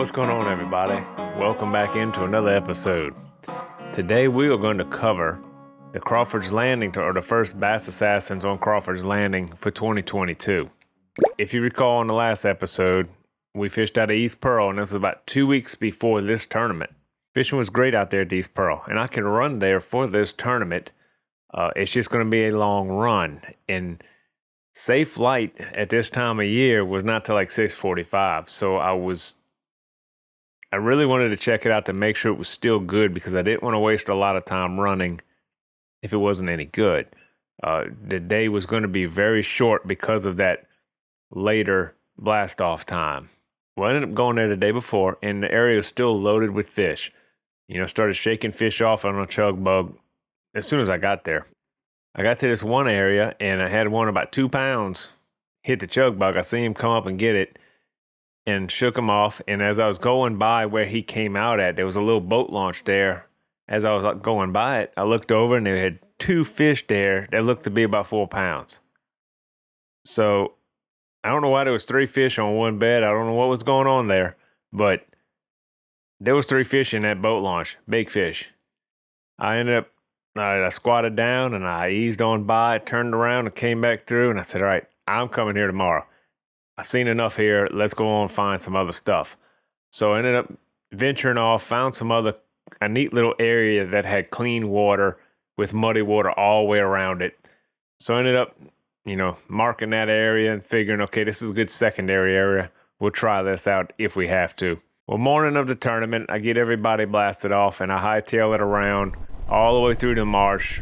What's going on, everybody? Welcome back into another episode. Today we are going to cover the Crawford's Landing, or the first Bass Assassins on Crawford's Landing for 2022. If you recall in the last episode, we fished out of East Pearl, and this was about 2 weeks before this tournament. Fishing was great out there at East Pearl, and I can run there for this tournament. It's just going to be a long run, and safe light at this time of year was not till like 6:45, so I really wanted to check it out to make sure it was still good, because I didn't want to waste a lot of time running if it wasn't any good. The day was going to be very short because of that later blast off time. Well, I ended up going there the day before, and the area was still loaded with fish. Started shaking fish off on a chug bug as soon as I got there. I got to this one area, and I had one about 2 pounds hit the chug bug. I seen him come up and get it, and shook him off. And as I was going by where he came out at, there was a little boat launch there. As I was going by it, I looked over and they had 2 fish there that looked to be about 4 pounds. So I don't know why there was 3 fish on one bed. I don't know what was going on there, but there was 3 fish in that boat launch, big fish. I squatted down and I eased on by, turned around and came back through, and I said, all right, I'm coming here tomorrow. I've seen enough here. Let's go on and find some other stuff. So I ended up venturing off, found a neat little area that had clean water with muddy water all the way around it. So I ended up, marking that area and figuring, okay, this is a good secondary area. We'll try this out if we have to. Well, morning of the tournament, I get everybody blasted off and I hightail it around all the way through the marsh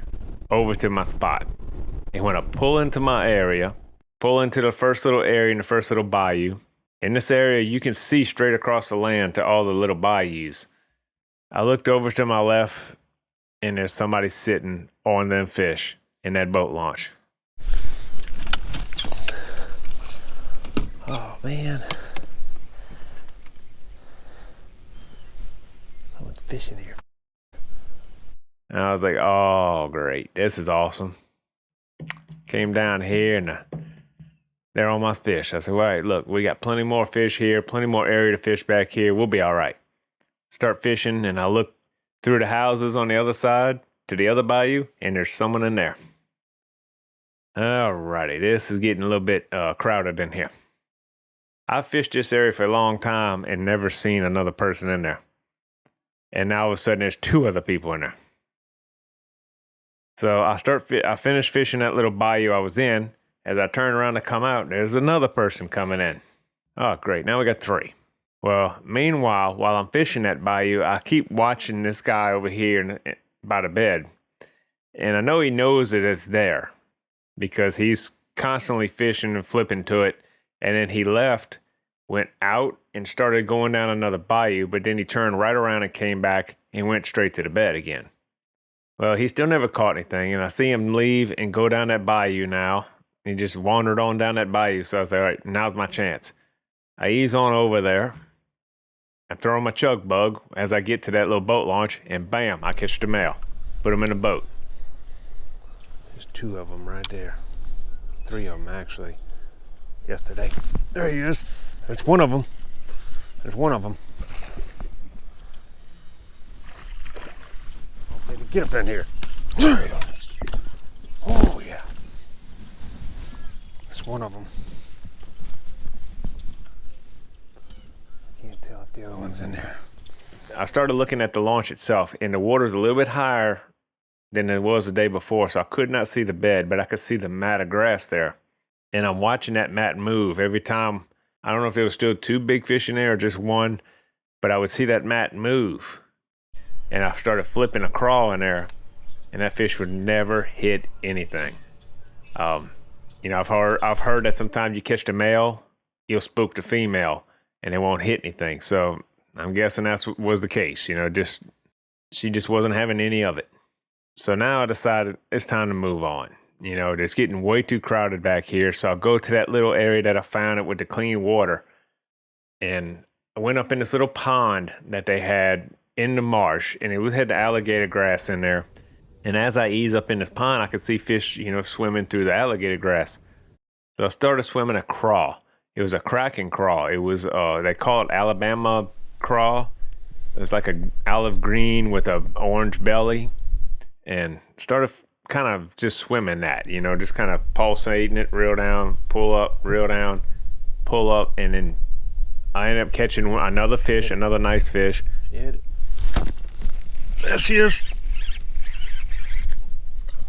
over to my spot. And when I pull into my area, pull into the first little area in the first little bayou. In this area, you can see straight across the land to all the little bayous. I looked over to my left, and there's somebody sitting on them fish in that boat launch. Oh, man. Someone's fishing here. And I was like, oh, great. This is awesome. Came down here, and they're on my fish. I said, all right, look, we got plenty more fish here, plenty more area to fish back here. We'll be all right. Start fishing, and I look through the houses on the other side to the other bayou, and there's someone in there. All righty, this is getting a little bit crowded in here. I've fished this area for a long time and never seen another person in there. And now all of a sudden, there's 2 other people in there. So I finished fishing that little bayou I was in. As I turn around to come out, there's another person coming in. Oh, great. Now we got 3. Well, meanwhile, while I'm fishing that bayou, I keep watching this guy over here by the bed. And I know he knows that it's there because he's constantly fishing and flipping to it. And then he left, went out, and started going down another bayou. But then he turned right around and came back and went straight to the bed again. Well, he still never caught anything. And I see him leave and go down that bayou now. He just wandered on down that bayou. So I was like, all right, now's my chance. I ease on over there. I throw my chug bug as I get to that little boat launch, and bam, I catch the male. Put him in the boat. There's 2 of them right there. 3 of them, actually. Yesterday. There he is. There's one of them. There's one of them. Oh, baby, get up in here. There you go. Oh, yeah. One of them. Can't tell if the other one's in there. I started looking at the launch itself, and the water's a little bit higher than it was the day before, so I could not see the bed, but I could see the mat of grass there. And I'm watching that mat move every time. I don't know if there was still 2 big fish in there or just one, but I would see that mat move. And I started flipping a crawl in there, and that fish would never hit anything. You know, I've heard that sometimes you catch the male, you'll spook the female, and it won't hit anything. So I'm guessing that's what was the case. You know, she just wasn't having any of it. So now I decided it's time to move on. You know, it's getting way too crowded back here. So I'll go to that little area that I found it with the clean water. And I went up in this little pond that they had in the marsh, and it had the alligator grass in there. And as I ease up in this pond, I could see fish, you know, swimming through the alligator grass. So I started swimming a craw. It was a cracking craw. It was, they call it Alabama craw. It's like a olive green with a orange belly. And started kind of just swimming that, you know, just kind of pulsating it, reel down, pull up, reel down, pull up. And then I ended up catching another fish, another nice fish. She hit it. There she is.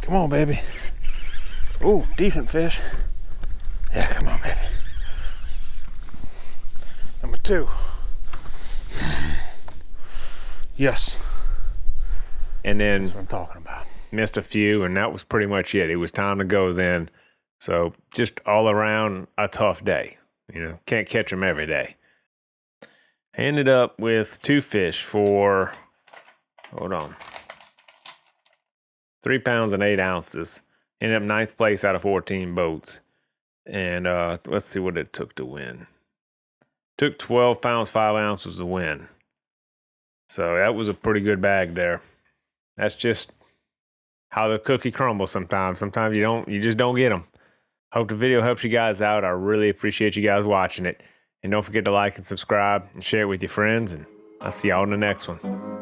Come on, baby. Ooh, decent fish. Yeah, come on, baby. Number 2. Yes. And then that's what I'm talking about. Missed a few, and that was pretty much it. It was time to go then. So just all around a tough day. You know, can't catch them every day. I ended up with 2 fish for, 3 pounds and 8 ounces. Ended up 9th place out of 14 boats. And let's see what it took to win. Took 12 pounds, 5 ounces to win. So that was a pretty good bag there. That's just how the cookie crumbles sometimes. Sometimes you just don't get them. Hope the video helps you guys out. I really appreciate you guys watching it. And don't forget to like and subscribe and share it with your friends. And I'll see y'all in the next one.